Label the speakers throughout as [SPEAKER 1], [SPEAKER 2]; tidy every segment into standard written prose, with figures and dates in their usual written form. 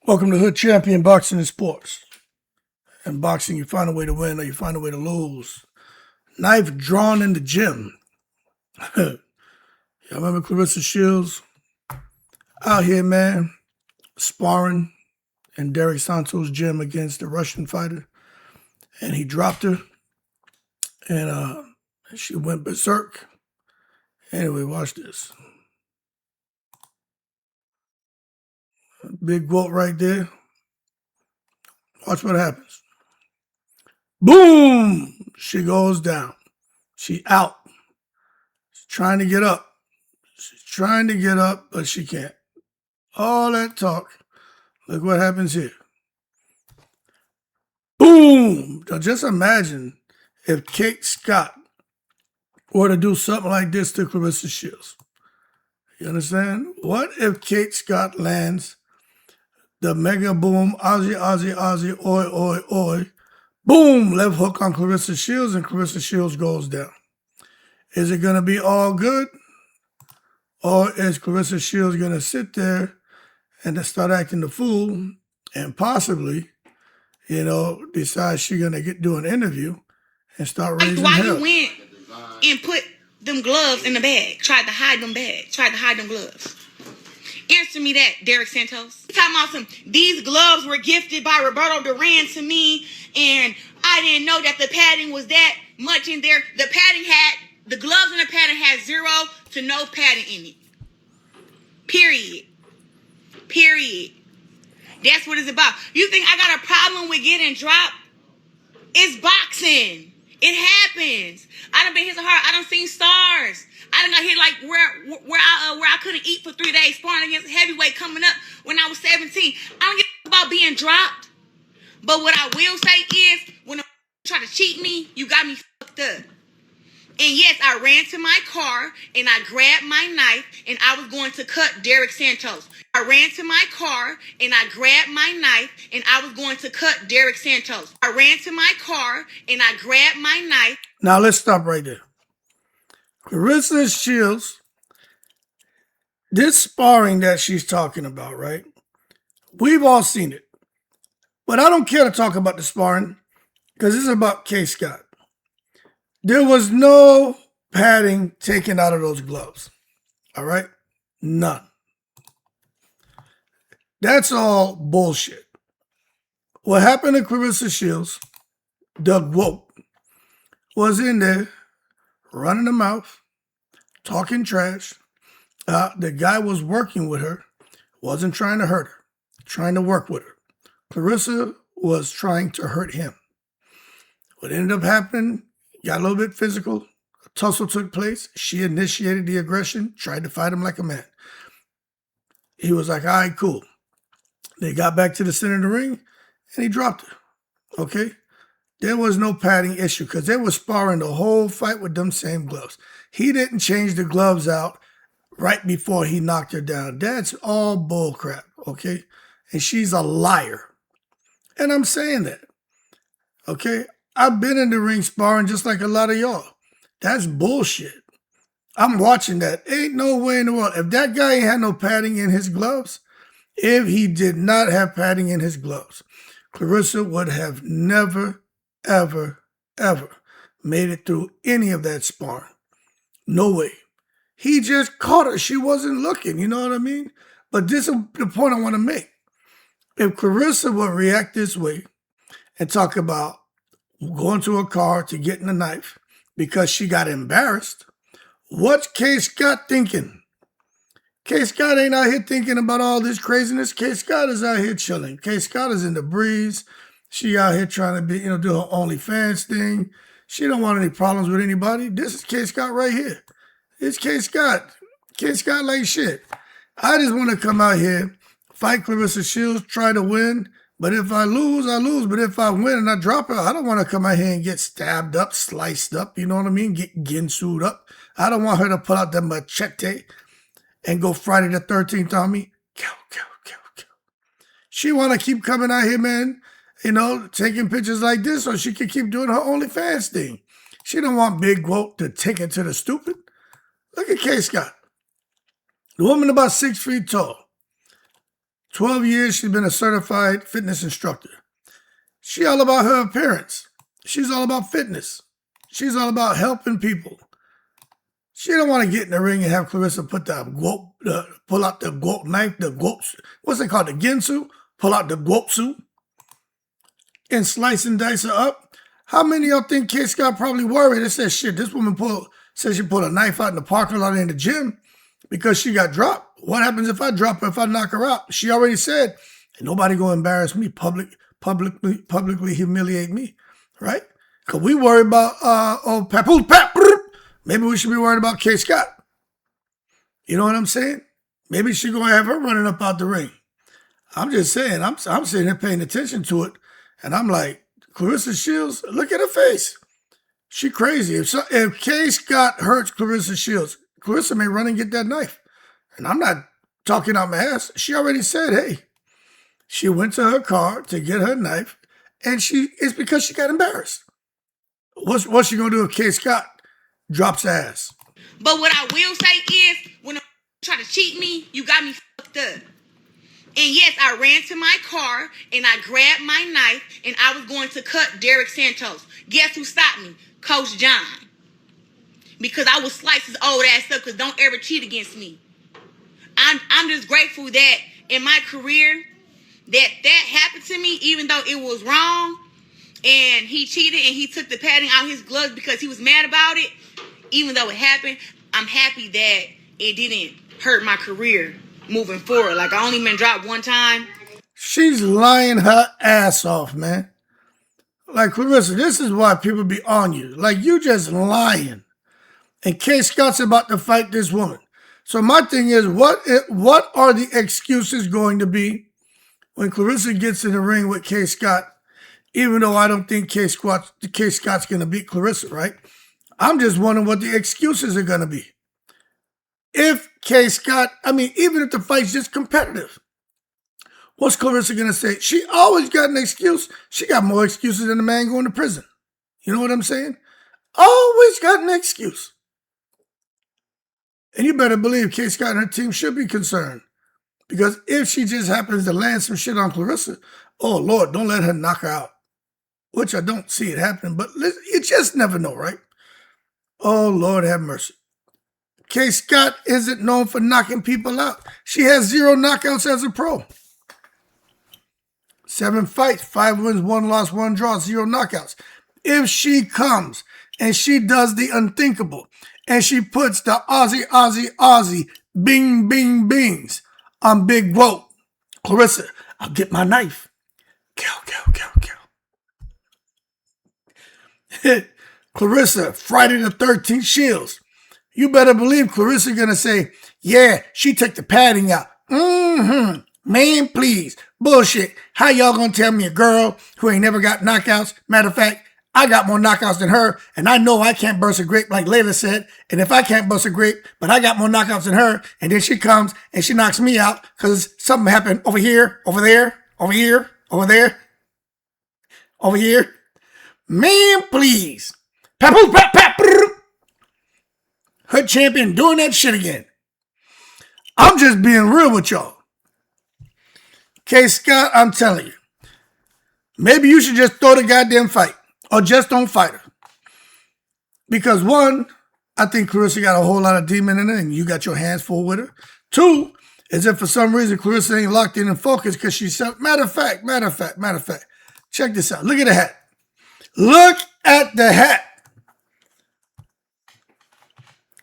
[SPEAKER 1] Welcome to Hood Champion Boxing and Sports. In boxing, you find a way to win or you find a way to lose. Knife drawn in the gym. Y'all remember Claressa Shields out here, man, sparring in Derek Santos' gym against the Russian fighter. And he dropped her. And she went berserk. Anyway, watch this. Big quote right there. Watch what happens. Boom! She goes down. She out. She's trying to get up. She's trying to get up, but she can't. All that talk. Look what happens here. Boom! Now just imagine if Kate Scott were to do something like this to Claressa Shields. You understand? What if Kate Scott lands the mega boom, Aussie, oi, oi, oi, boom, left hook on Claressa Shields, and Claressa Shields goes down. Is it going to be all good? Or is Claressa Shields going to sit there and start acting the fool and possibly, decide she's going to do an interview and start raising hell?
[SPEAKER 2] Why you went and put them gloves in the bag, tried to hide them gloves? Answer me that, Derek Santos. Talking about these gloves were gifted by Roberto Duran to me, and I didn't know that the padding was that much in there. The gloves and the padding had 0 to no padding in it. Period. That's what it's about. You think I got a problem with getting dropped? It's boxing. It happens. I done been hit so hard. I done seen stars. I done got hit like where I couldn't eat for 3 days, sparring against heavyweight coming up when I was 17. I don't give a about being dropped. But what I will say is, when a try to cheat me, you got me fucked up. And yes, I ran to my car and I grabbed my knife and I was going to cut Derek Santos. I ran to my car and I grabbed my knife and I was going to cut Derek Santos. I ran to my car and I grabbed my knife.
[SPEAKER 1] Now let's stop right there. Claressa Shields, this sparring that she's talking about, right? We've all seen it. But I don't care to talk about the sparring because this is about Kaye Scott. There was no padding taken out of those gloves. All right? None. That's all bullshit. What happened to Claressa Shields, Doug Woke, was in there running the mouth, talking trash. The guy was working with her, wasn't trying to hurt her, trying to work with her. Claressa was trying to hurt him. What ended up happening, got a little bit physical. A tussle took place. She initiated the aggression, tried to fight him like a man. He was like, all right, cool. They got back to the center of the ring, and he dropped her. Okay? There was no padding issue because they were sparring the whole fight with them same gloves. He didn't change the gloves out right before he knocked her down. That's all bull crap, okay? And she's a liar. And I'm saying that, okay? I've been in the ring sparring just like a lot of y'all. That's bullshit. I'm watching that. Ain't no way in the world. If that guy ain't had no padding in his gloves, if he did not have padding in his gloves, Claressa would have never, ever made it through any of that sparring. No way. He just caught her. She wasn't looking, you know what I mean? But this is the point I want to make. If Claressa would react this way and talk about going to a car to getting a knife because she got embarrassed, what's Kaye Scott thinking? Kaye Scott ain't out here thinking about all this craziness. Kaye Scott is out here chilling. Kaye Scott is in the breeze. She out here trying to be, do her OnlyFans thing. She don't want any problems with anybody. This is Kaye Scott right here. It's Kaye Scott. Kaye Scott like shit. I just want to come out here, fight Claressa Shields, try to win. But if I lose, I lose. But if I win and I drop her, I don't want to come out here and get stabbed up, sliced up, you know what I mean? Get ginsued up. I don't want her to pull out the machete and go Friday the 13th on me. Kill. She want to keep coming out here, man, taking pictures like this so she can keep doing her OnlyFans thing. She don't want Big Quote to take it to the stupid. Look at Kaye Scott. The woman about 6 feet tall. 12 years she's been a certified fitness instructor. She all about her appearance. She's all about fitness. She's all about helping people. She don't want to get in the ring and have Claressa put pull out the guop knife, what's it called, the ginsu? Pull out the guopsu and slice and dice her up. How many of y'all think Kaye Scott probably worried? They said, shit, this woman said she pulled a knife out in the parking lot in the gym because she got dropped. What happens if I drop her, if I knock her out? She already said, ain't nobody gonna embarrass me, publicly humiliate me, right? Because we worry about, maybe we should be worried about Kaye Scott. You know what I'm saying? Maybe she's going to have her running up out the ring. I'm just saying, I'm sitting here paying attention to it, and I'm like, Claressa Shields, look at her face. She crazy. If Kaye Scott hurts Claressa Shields, Claressa may run and get that knife. And I'm not talking out my ass. She already said, hey, she went to her car to get her knife, and it's because she got embarrassed. What's she going to do if Kaye Scott drops her ass?
[SPEAKER 2] But what I will say is, when you try to cheat me, you got me fucked up. And yes, I ran to my car and I grabbed my knife and I was going to cut Derek Santos. Guess who stopped me? Coach John. Because I would slice his old ass up, because don't ever cheat against me. I'm just grateful that in my career that happened to me, even though it was wrong and he cheated and he took the padding out his gloves because he was mad about it. Even though it happened, I'm happy that it didn't hurt my career moving forward. Like, I only been dropped one time.
[SPEAKER 1] She's lying her ass off, man. Like, Claressa, this is why people be on you. Like, you just lying. And Kaye Scott's about to fight this woman. So my thing is, what are the excuses going to be when Claressa gets in the ring with Kaye Scott, even though I don't think Kaye Scott's going to beat Claressa, right? I'm just wondering what the excuses are going to be. If Kaye Scott, even if the fight's just competitive, what's Claressa going to say? She always got an excuse. She got more excuses than a man going to prison. You know what I'm saying? Always got an excuse. And you better believe Kaye Scott and her team should be concerned. Because if she just happens to land some shit on Claressa, oh, Lord, don't let her knock her out. Which I don't see it happening, but you just never know, right? Oh, Lord have mercy. Kaye Scott isn't known for knocking people out. She has 0 knockouts as a pro. 7 fights, 5 wins, 1 loss, 1 draw, 0 knockouts. If she comes and she does the unthinkable and she puts the Aussie, bing, bing, bings on Big Whoa, Claressa, I'll get my knife. Kill. Claressa, Friday the 13th Shields. You better believe Claressa gonna say, yeah, she took the padding out. Man, please. Bullshit. How y'all gonna tell me a girl who ain't never got knockouts? Matter of fact, I got more knockouts than her, and I know I can't burst a grape like Layla said. And if I can't burst a grape, but I got more knockouts than her, and then she comes and she knocks me out because something happened over here, over there, over here, over there, over here. Man, please. Her champion doing that shit again. I'm just being real with y'all. Kaye Scott, I'm telling you, maybe you should just throw the goddamn fight or just don't fight her. Because 1, I think Claressa got a whole lot of demon in it and you got your hands full with her. 2, is if for some reason Claressa ain't locked in and focused because she's... Matter of fact, check this out. Look at the hat. Look at the hat.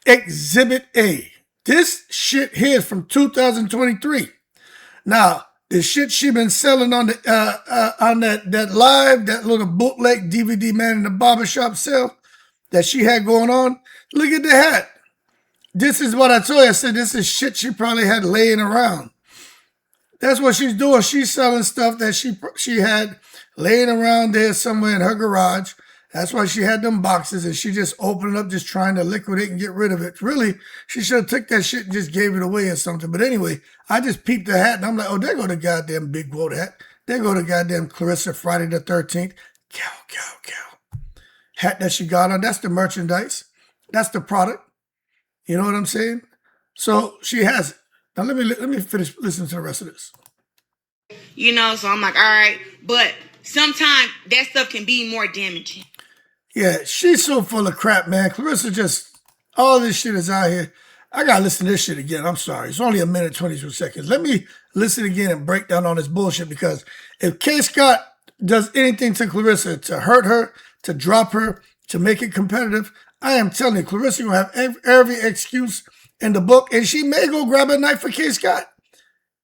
[SPEAKER 1] Exhibit A. This shit here is from 2023. Now, the shit she been selling on that live, that little bootleg DVD man in the barbershop sale that she had going on, look at the hat. This is what I told you. I said this is shit she probably had laying around. That's what she's doing. She's selling stuff that she had laying around there somewhere in her garage. That's why she had them boxes and she just opened it up, just trying to liquidate and get rid of it. Really, she should have took that shit and just gave it away or something. But anyway, I just peeped the hat and I'm like, oh, there go the goddamn Big Gold hat. There go the goddamn Claressa Friday the 13th. Cow. Hat that she got on. That's the merchandise. That's the product. You know what I'm saying? So she has it. Now let me finish listening to the rest of this.
[SPEAKER 2] You know, so I'm like, all right. But sometimes that stuff can be more damaging.
[SPEAKER 1] Yeah, she's so full of crap, man. Claressa just, all this shit is out here. I gotta listen to this shit again. I'm sorry. It's only a minute, 22 seconds. Let me listen again and break down on this bullshit, because if K. Scott does anything to Claressa to hurt her, to drop her, to make it competitive, I am telling you, Claressa gonna have every excuse in the book, and she may go grab a knife for K. Scott.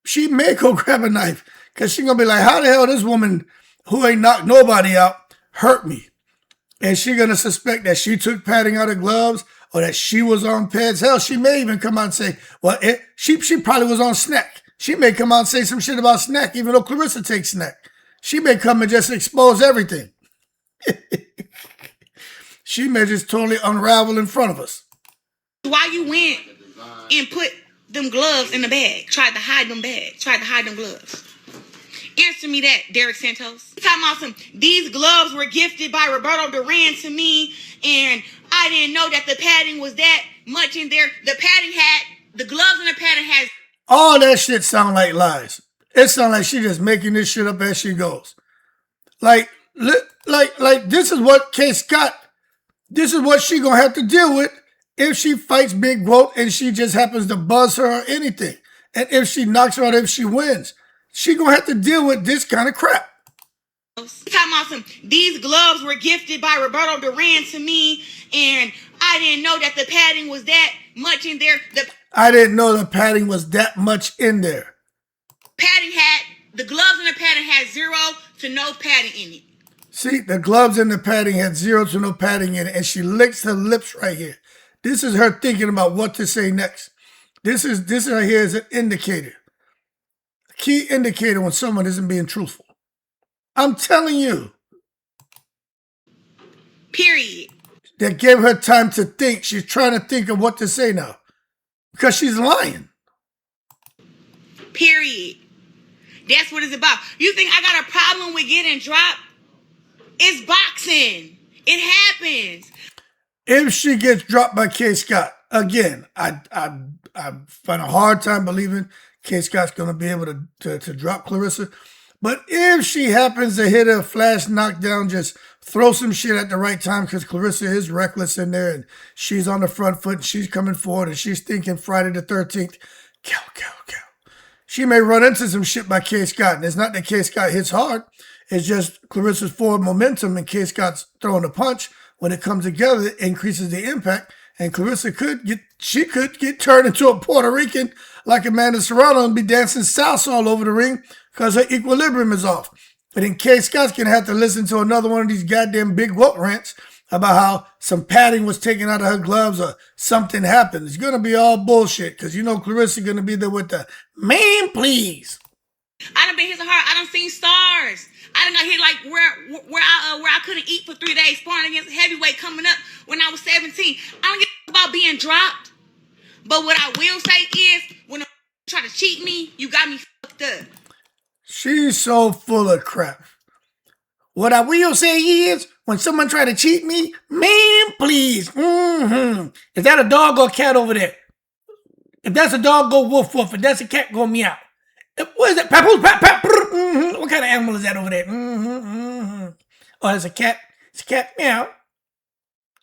[SPEAKER 1] She may go grab a knife, because she's gonna be like, how the hell this woman who ain't knocked nobody out hurt me? And she's going to suspect that she took padding out of gloves or that she was on pads. Hell, she may even come out and say, well, she probably was on snack. She may come out and say some shit about snack, even though Claressa takes snack. She may come and just expose everything. She may just totally unravel in front of us.
[SPEAKER 2] Why you went and put them gloves in the bag? Tried to hide them gloves. Answer me that, Derek Santos. Talking about some, these gloves were gifted by Roberto Duran to me, and I didn't know that the padding was that much in there. The gloves and the padding has...
[SPEAKER 1] All that shit sound like lies. It sounds like she just making this shit up as she goes. Like this is what K. Scott, this is what she gonna have to deal with if she fights Big Whoop and she just happens to buzz her or anything. And if she knocks her out, if she wins, she gonna have to deal with this kind of crap.
[SPEAKER 2] Talking about some, these gloves were gifted by Roberto Duran to me, and I didn't know that the padding was that much in there.
[SPEAKER 1] I didn't know the padding was that much in there.
[SPEAKER 2] The gloves and the padding had 0 to no padding in it.
[SPEAKER 1] See, the gloves and the padding had 0 to no padding in it, and she licks her lips right here. This is her thinking about what to say next. This right here is an indicator. A key indicator when someone isn't being truthful. I'm telling you.
[SPEAKER 2] Period.
[SPEAKER 1] That gave her time to think. She's trying to think of what to say now, because she's lying.
[SPEAKER 2] Period. That's what it's about. You think I got a problem with getting dropped? It's boxing. It happens.
[SPEAKER 1] If she gets dropped by K. Scott, again, I find a hard time believing K. Scott's going to be able to drop Claressa. But if she happens to hit a flash knockdown, just throw some shit at the right time, because Claressa is reckless in there and she's on the front foot and she's coming forward and she's thinking Friday the 13th, go. She may run into some shit by K. Scott. And it's not that K. Scott hits hard. It's just Claressa's forward momentum and K. Scott's throwing a punch. When it comes together, it increases the impact. And Claressa could get turned into a Puerto Rican like Amanda Serrano and be dancing salsa all over the ring because her equilibrium is off. But then K. Scott's going to have to listen to another one of these goddamn Big Whoop rants about how some padding was taken out of her gloves or something happened. It's going to be all bullshit, because you know Claressa going to be there with the, man, please.
[SPEAKER 2] I done been hit so hard. I done seen stars. I done got hit like where I couldn't eat for 3 days, sparring against heavyweight coming up when I was 17. I don't give a about being dropped. But what I will say is, when try to cheat me, you got me fucked up.
[SPEAKER 1] She's so full of crap. What I will say is, when someone try to cheat me, man, please. Is that a dog or a cat over there? If that's a dog, go woof woof. If that's a cat, go meow. What is that? Papoose, What kind of animal is that over there? Oh, it's a cat. It's a cat. Meow.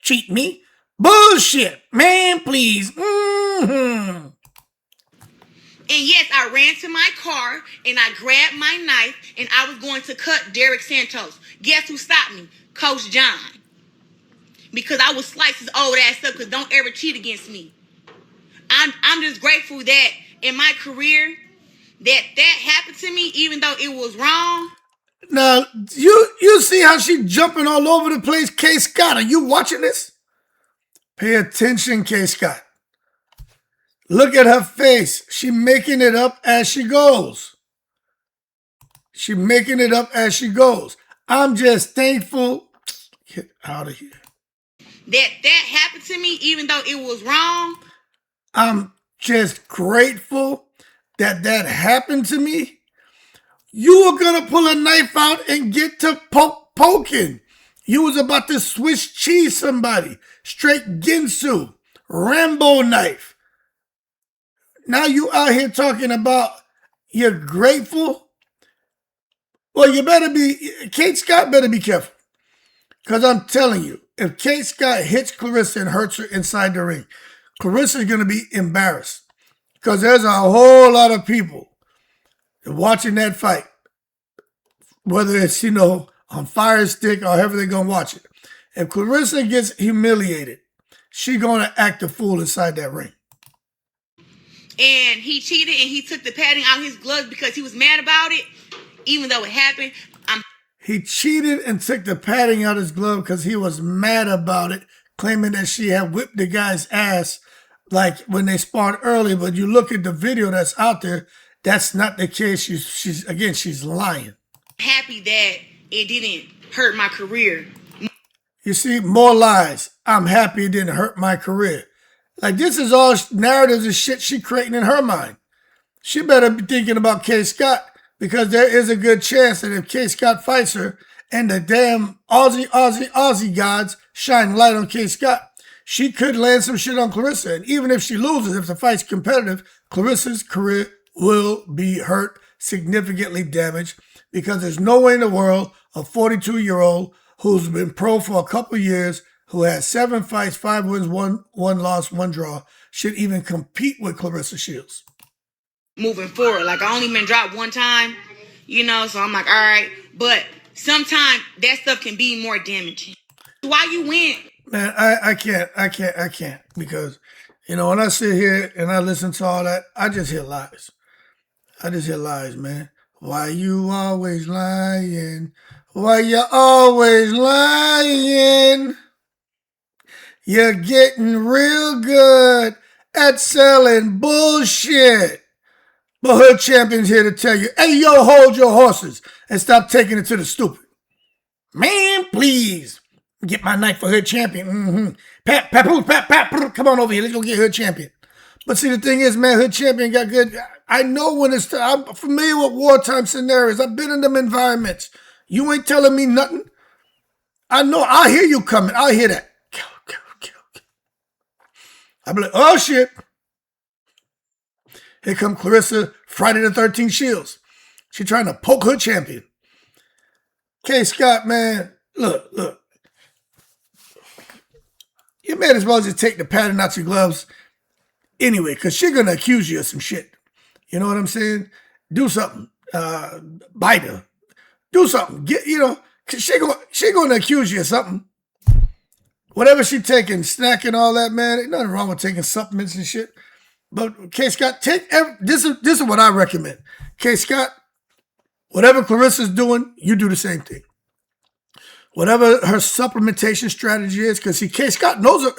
[SPEAKER 1] Cheat me? Bullshit. Man, please.
[SPEAKER 2] And yes, I ran to my car and I grabbed my knife and I was going to cut Derek Santos. Guess who stopped me? Coach John. Because I would slice his old ass up, because don't ever cheat against me. I'm just grateful that in my career that happened to me, even though it was wrong.
[SPEAKER 1] Now, you see how she jumping all over the place, K. Scott. Are you watching this? Pay attention, K. Scott. Look at her face. She making it up as she goes. She making it up as she goes. I'm just thankful. Get out of here.
[SPEAKER 2] That happened to me, even though it was wrong.
[SPEAKER 1] I'm just grateful that happened to me. You were going to pull a knife out and get to poking. You was about to Swiss cheese somebody. Straight Ginsu. Rambo knife. Now you out here talking about you're grateful Well, Kate Scott better be careful. Because I'm telling you, if Kate Scott hits Claressa and hurts her inside the ring, Claressa's going to be embarrassed. Because there's a whole lot of people watching that fight. Whether it's, on Fire Stick or however they're going to watch it. If Claressa gets humiliated, she's going to act a fool inside that ring.
[SPEAKER 2] And he cheated and he took the padding out his gloves because he was mad about it, even though it happened.
[SPEAKER 1] He cheated and took the padding out his glove because he was mad about it, claiming that she had whipped the guy's ass like when they sparred early. But you look at the video that's out there, that's not the case. She's lying.
[SPEAKER 2] Happy that it didn't hurt my career.
[SPEAKER 1] You see, more lies. I'm happy it didn't hurt my career. Like, this is all narratives and shit she creating in her mind. She better be thinking about Kaye Scott, because there is a good chance that if Kaye Scott fights her and the damn Aussie gods shine light on Kaye Scott, she could land some shit on Claressa. And even if she loses, if the fight's competitive, Claressa's career will be hurt, significantly damaged, because there's no way in the world a 42-year-old who's been pro for a couple years, who has 7 fights, 5 wins, 1 loss, 1 draw, should even compete with Claressa Shields.
[SPEAKER 2] Moving forward, like, I only been dropped 1 time, so I'm like, all right. But sometimes that stuff can be more damaging. Why you win?
[SPEAKER 1] Man, I can't, because, when I sit here and I listen to all that, I just hear lies. Man. Why you always lying? Why you always lying? You're getting real good at selling bullshit. But Hood Champion's here to tell you, hey, yo, hold your horses and stop taking it to the stupid. Man, please. Get my knife for Hood Champion. Pat, come on over here. Let's go get Hood Champion. But see, the thing is, man, Hood Champion got good. I know when I'm familiar with wartime scenarios. I've been in them environments. You ain't telling me nothing. I know. I hear you coming. I hear that. Kill. I be like, oh, shit. Here come Claressa, Friday the 13th Shields. She trying to poke Hood Champion. Kaye Scott, man, look. You may as well just take the padding out your gloves anyway, because she's going to accuse you of some shit. You know what I'm saying? Do something. Bite her. Do something. Cause she going to accuse you of something. Whatever she taking, snacking, all that, man, ain't nothing wrong with taking supplements and shit. But Kaye Scott, this is what I recommend. Kaye Scott, whatever Claressa's doing, you do the same thing. Whatever her supplementation strategy is, because Kaye Scott knows it.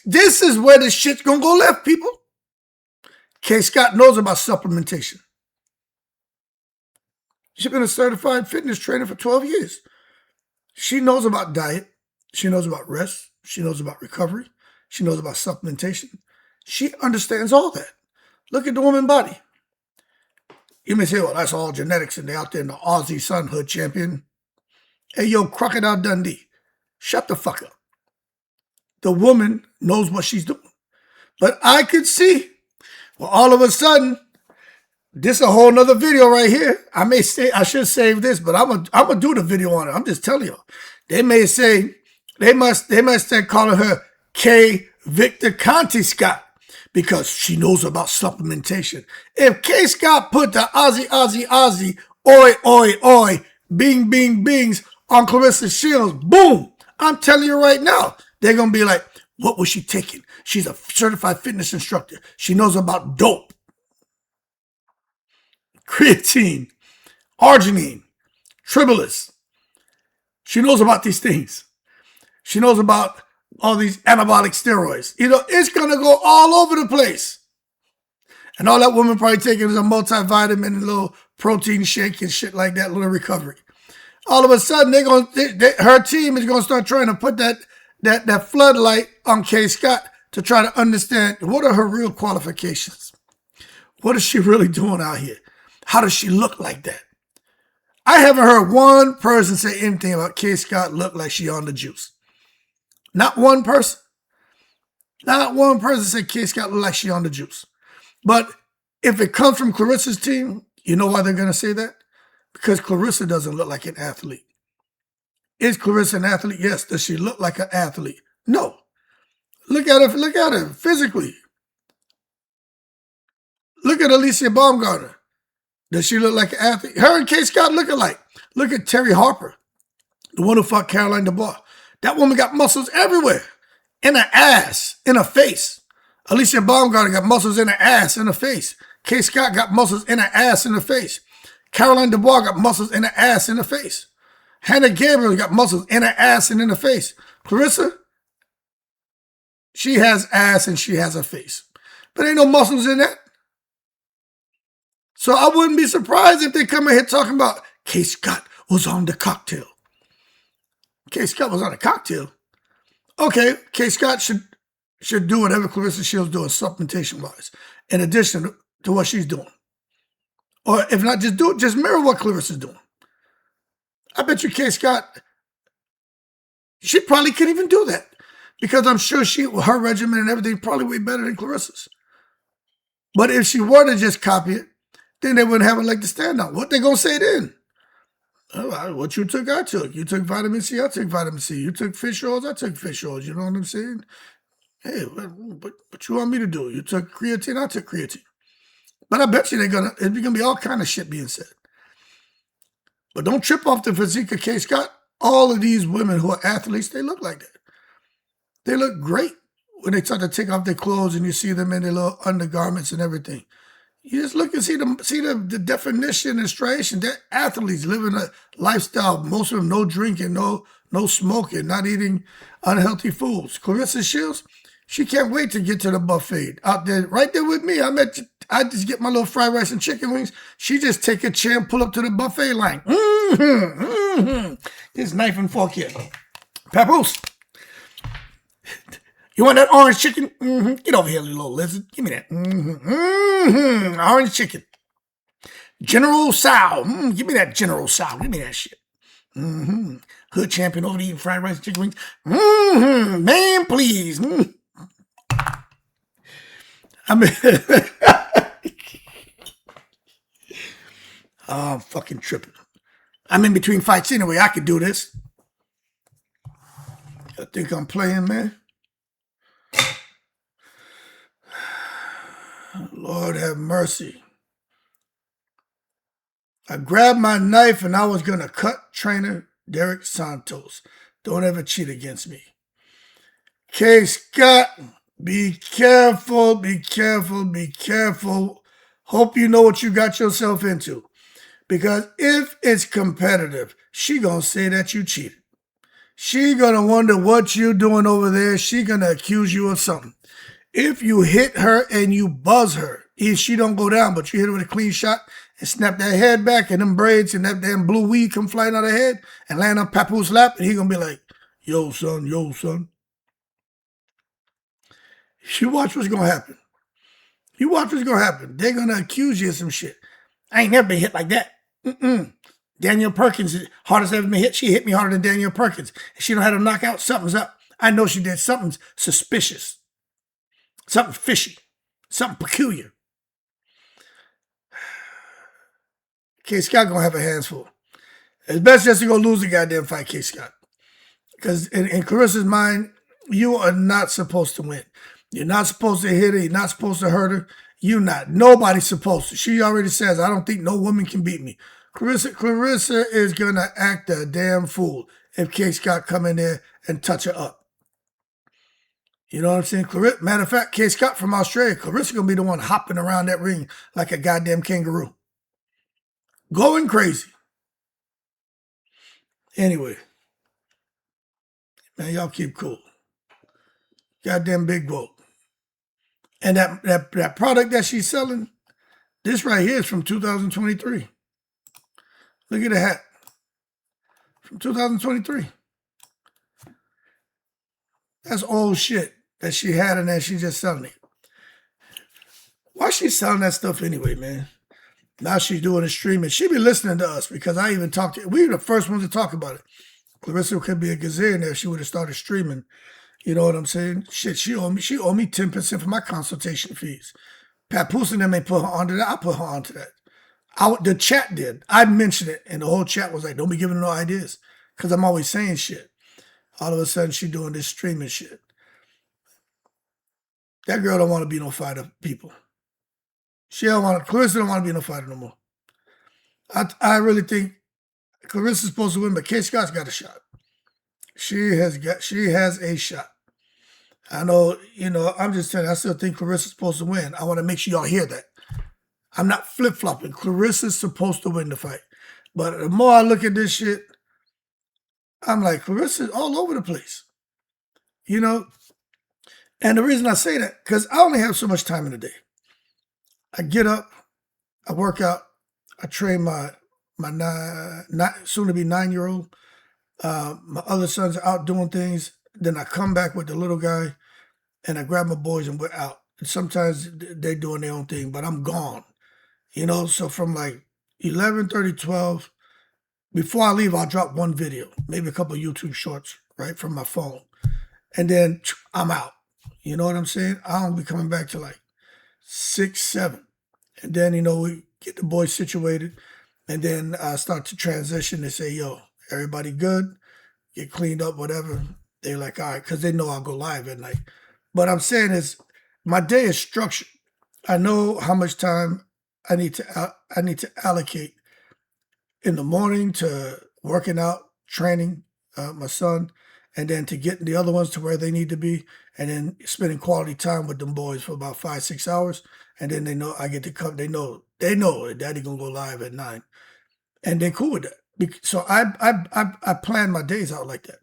[SPEAKER 1] This is where this shit's gonna go left, people. Kaye Scott knows about supplementation. She's been a certified fitness trainer for 12 years. She knows about diet. She knows about rest. She knows about recovery. She knows about supplementation. She understands all that. Look at the woman body. You may say, well, that's all genetics and they're out there in the Aussie Sun Hood Champion. Hey, yo, Crocodile Dundee, shut the fuck up. The woman knows what she's doing. But I could see, well, all of a sudden, this is a whole nother video right here. I should save this, but I'm gonna do the video on it. I'm just telling you. They may say, they must start calling her K. Victor Conti Scott, because she knows about supplementation. If Kaye Scott put the Aussie, oi, bing, bings on Claressa Shields, boom, I'm telling you right now, they're going to be like, what was she taking? She's a certified fitness instructor. She knows about dope, creatine, arginine, tribulus. She knows about these things. She knows about all these anabolic steroids. It's going to go all over the place. And all that woman probably taking is a multivitamin and a little protein shake and shit like that, little recovery. All of a sudden, her team is going to start trying to put that floodlight on Kaye Scott to try to understand what are her real qualifications. What is she really doing out here? How does she look like that? I haven't heard one person say anything about Kaye Scott look like she on the juice. Not one person. Not one person said Kaye Scott look like she on the juice. But if it comes from Claressa's team, you know why they're going to say that? Because Claressa doesn't look like an athlete. Is Claressa an athlete? Yes. Does she look like an athlete? No. Look at her physically. Look at Alicia Baumgartner. Does she look like an athlete? Her and Kaye Scott look alike. Look at Terry Harper, the one who fought Caroline Dubois. That woman got muscles everywhere. In her ass, in her face. Alicia Baumgartner got muscles in her ass, in her face. Kaye Scott got muscles in her ass, in her face. Caroline Dubois got muscles in her ass, in her face. Hannah Gabriel got muscles in her ass and in her face. Claressa, she has ass and she has a face. But ain't no muscles in that. So I wouldn't be surprised if they come in here talking about Kaye Scott was on the cocktail. Kaye Scott was on a cocktail. Okay, Kaye Scott should do whatever Claressa Shields doing supplementation-wise, in addition to what she's doing. Or if not, just mirror what Claressa's doing. I bet you Kaye Scott, she probably can't even do that. Because I'm sure her regimen and everything probably way better than Claressa's. But if she were to just copy it, then they wouldn't have a leg to stand on. What they gonna say then? Oh, what you took, I took. You took vitamin C, I took vitamin C. You took fish oils, I took fish oils. You know what I'm saying? Hey, what you want me to do? You took creatine, I took creatine. But I bet you it's gonna be all kind of shit being said. But don't trip off the physique of Kaye Scott. All of these women who are athletes, they look like that. They look great when they start to take off their clothes and you see them in their little undergarments and everything. You just look and see the definition and striation. They're athletes living a lifestyle. Most of them no drinking, no smoking, not eating unhealthy foods. Claressa Shields, she can't wait to get to the buffet out there, right there with me. I just get my little fried rice and chicken wings. She just take a chair and pull up to the buffet line. This knife and fork here. Papoose. You want that orange chicken? Get over here, you little lizard. Give me that. Orange chicken. General Tso. Give me that General Tso. Give me that shit. Hood champion over there eating fried rice and chicken wings. Man, please. I mean, oh, I'm fucking tripping. I'm in between fights anyway. I could do this. I think I'm playing, man. Lord have mercy. I grabbed my knife and I was going to cut trainer Derek Santos. Don't ever cheat against me. Kaye Scott, be careful, be careful, be careful. Hope you know what you got yourself into. Because if it's competitive, she going to say that you cheated. She going to wonder what you doing over there. She going to accuse you of something. If you hit her and you buzz her, if she don't go down, but you hit her with a clean shot and snap that head back and them braids and that damn blue weed come flying out of her head and land on Papoose lap, and he going to be like, yo, son, yo, son. You watch what's going to happen. You watch what's going to happen. They're going to accuse you of some shit. I ain't never been hit like that. Danielle Perkins, hardest ever been hit. She hit me harder than Danielle Perkins. If she don't have a knockout, something's up. I know she did. Something's suspicious. Something fishy. Something peculiar. Kaye Scott gonna have her hands full. It's best just to go lose the goddamn fight, Kaye Scott. Because in Claressa's mind, you are not supposed to win. You're not supposed to hit her. You're not supposed to hurt her. You're not. Nobody's supposed to. She already says, I don't think no woman can beat me. Claressa is gonna act a damn fool if Kaye Scott come in there and touch her up. You know what I'm saying? Matter of fact, Kaye Scott from Australia, Claressa gonna be the one hopping around that ring like a goddamn kangaroo. Going crazy. Anyway. Man, y'all keep cool. Goddamn big vote. And that product that she's selling, this right here is from 2023. Look at the hat. From 2023. That's old shit that she had and then she just selling it. Why she selling that stuff anyway, man? Now she's doing a streaming. She be listening to us because I even talked to, we were the first ones to talk about it. Claressa could be a gazillionaire if she would have started streaming. You know what I'm saying? Shit, she owe me 10% for my consultation fees. Papoose and them ain't put her onto that. I put her onto that. The chat did. I mentioned it, and the whole chat was like, "Don't be giving her no ideas," because I'm always saying shit. All of a sudden, she doing this streaming shit. That girl don't want to be no fighter, people. Claressa don't want to be no fighter no more. I really think Claressa's supposed to win, but Kaye Scott's got a shot. She has a shot. I know, I'm just telling you, I still think Claressa's supposed to win. I want to make sure y'all hear that. I'm not flip-flopping. Claressa's supposed to win the fight. But the more I look at this shit, I'm like, Claressa's all over the place. And the reason I say that, because I only have so much time in the day. I get up, I work out, I train my soon-to-be 9-year-old. My other sons are out doing things. Then I come back with the little guy, and I grab my boys and we're out. And sometimes they're doing their own thing, but I'm gone. So from like 11:30, 12, before I leave, I'll drop one video, maybe a couple of YouTube shorts, right, from my phone. And then I'm out. You know what I'm saying? I don't be coming back to like 6, 7. And then, we get the boys situated. And then I start to transition and say, yo, everybody good? Get cleaned up, whatever. They're like, all right, because they know I'll go live at night. But I'm saying is, my day is structured. I know how much time I need to allocate in the morning to working out, training my son, and then to getting the other ones to where they need to be, and then spending quality time with them boys for about 5, 6 hours. And then they know I get to come. They know that Daddy gonna go live at 9, and they're cool with that. So I plan my days out like that.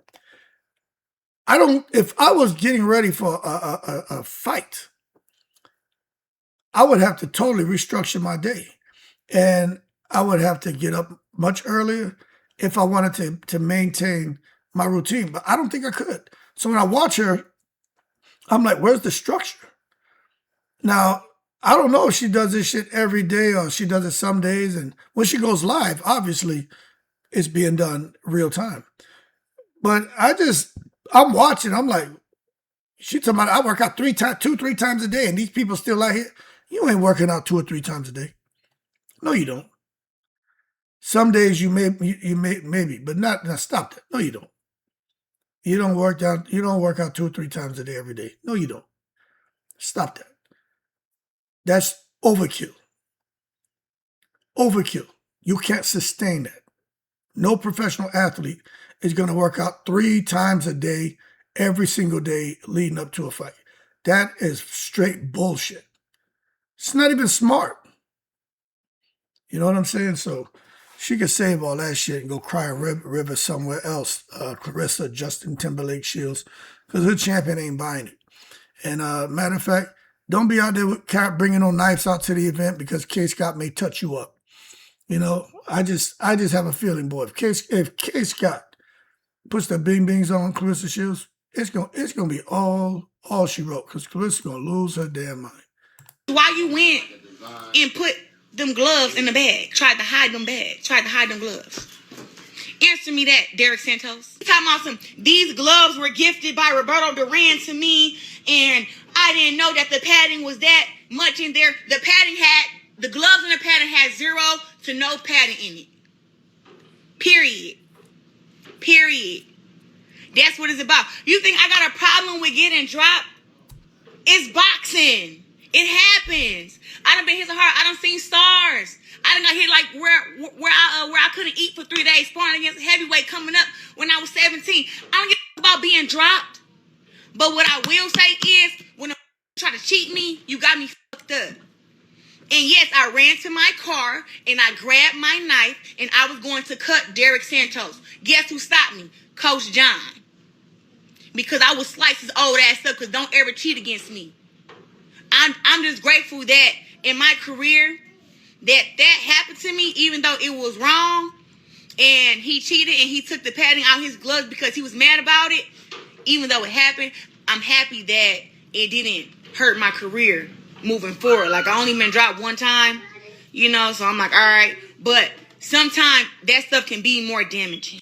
[SPEAKER 1] If I was getting ready for a fight, I would have to totally restructure my day. And I would have to get up much earlier if I wanted to maintain my routine. But I don't think I could. So when I watch her, I'm like, where's the structure? Now, I don't know if she does this shit every day or she does it some days. And when she goes live, obviously, it's being done real time. But I'm watching. I'm like, she talking about I work out 3 times a day, and these people still out here. You ain't working out 2 or 3 times a day. No, you don't. Some days you may maybe, but not. Now stop that. No, you don't. You don't work out 2 or 3 times a day every day. No, you don't. Stop that. That's overkill. Overkill. You can't sustain that. No professional athlete is going to work out 3 times a day, every single day leading up to a fight. That is straight bullshit. It's not even smart. You know what I'm saying? So she could save all that shit and go cry a river somewhere else. Claressa, Justin Timberlake Shields, because her champion ain't buying it. And matter of fact, don't be out there with bringing no knives out to the event because Kaye Scott may touch you up. I just have a feeling, boy. If Kaye Scott puts the bing bings on Claressa Shields, it's gonna be all she wrote because Claressa's gonna lose her damn mind.
[SPEAKER 2] Why you went and put them gloves in the bag? Tried to hide them gloves. Answer me that, Derek Santos. Talking about these gloves were gifted by Roberto Duran to me, and I didn't know that the padding was that much in there. The gloves and the padding had 0 to no padding in it. Period. That's what it's about. You think I got a problem with getting dropped? It's boxing. It happens. I done been hit so hard. I done seen stars. I done got hit like where I couldn't eat for 3 days, sparring against a heavyweight coming up when I was 17. I don't give a about being dropped. But what I will say is, when a try to cheat me, you got me fucked up. And yes, I ran to my car and I grabbed my knife and I was going to cut Derek Santos. Guess who stopped me? Coach John. Because I would slice his old ass up, because don't ever cheat against me. I'm just grateful that in my career that happened to me, even though it was wrong, and he cheated and he took the padding out his gloves because he was mad about it. Even though it happened, I'm happy that it didn't hurt my career moving forward. Like, I only been dropped 1 time, so I'm like, all right. But sometimes that stuff can be more damaging.